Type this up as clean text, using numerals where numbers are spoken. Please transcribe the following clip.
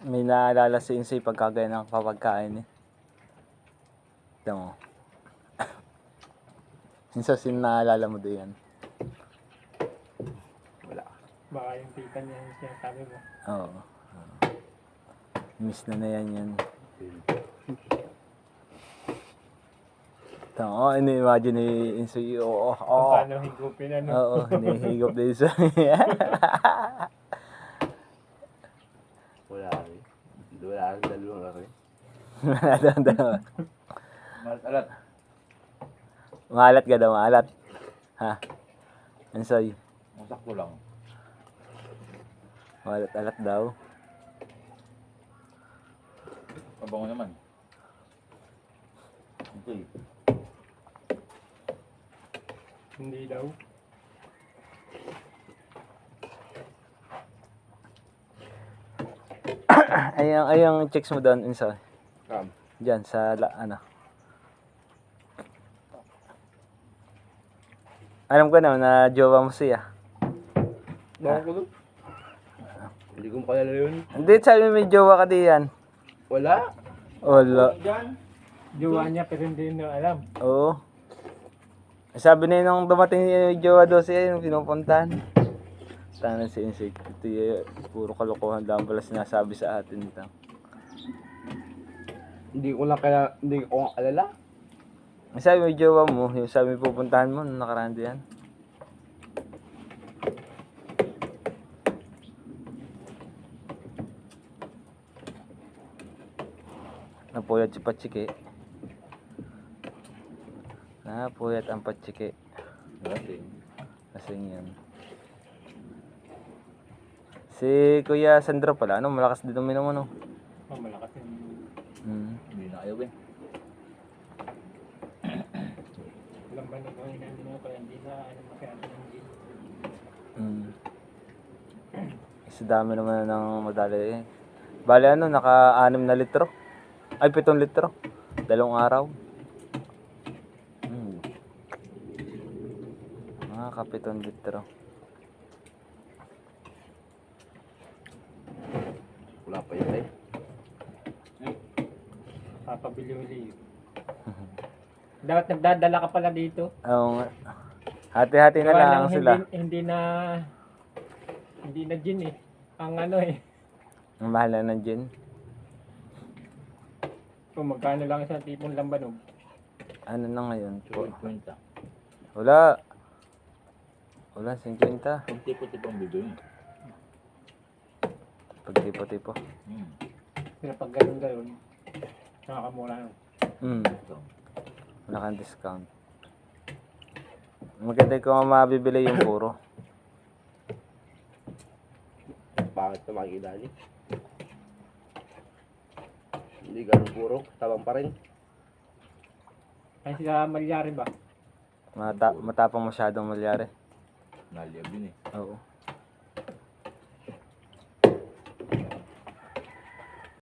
May naalala si Insoy pagkagaya ng kapagkain eh. Ito mo. Insoy, sino naalala mo doon yan? Wala. Baka yung tita niya yung sinasabi mo. Oo. Miss na yan. Ito, ini-imagine ni Insoy. Oo. Kung paano higupin ano. Oo, hinihigop din Insoy. Wala rin. Wala rin dalawang rin. Dalawa. Alat. Maalat ka daw, maalat. Ha? Insoy. Masakto lang. Maalat-alat daw. Mabango naman. Okay. Hindi daw. Ayang checks mo doon, Insoy. Diyan, sa, Alam ko na jowa mo siya. Bakit ko doon? Hindi ko makalala yun. Hindi, sabi may jowa ka diyan. Wala. Wala. Jowa niya pero hindi na alam. Oo. Sabi na yun nung dumating yung jowa daw siya, yung pinupuntahan. Tangan si Insik. Ito yung puro kalokohan lang pala sinasabi sa atin ito. Hindi ko alala. Sabi may jowa mo, yung sabi pupuntahan mo, nung nakaraan diyan. Napuyat si Patsike. Napuyat ang Patsike. Lasing yan. Si Kuya Sandro pala, malakas din uminom ano? Malakas yun. Hindi na ayaw eh. Alam ba na kung hindi mo kaya hindi na masyado ng gin. Kasi dami naman ng madali eh. Bale naka 6 na litro. Ay 7 litro. 2 araw. Naka 7 litro. Wala pa yun eh. Papabili-uli. Dapat nagdadala ka pala dito. Oo nga. Hati-hati na Gawa lang ng sila. Hindi na gin eh. Ang Ang mahal na ng gin. Kung magkano lang isang tipong lambanog. Ano na ngayon? 50. Wala. Wala, 50. Yung tipo-tipo ang bibili. Pag tipo-tipo. Pero pag ganun, nakakamura nun. Wala kang discount. Maganda kung mabibili yung puro. Bakit na makikita niyo? Hindi ganun puro. Tabang pa rin. Ay sila malyari ba? Matapang masyadong malyari. Naliyab yun eh. Oo.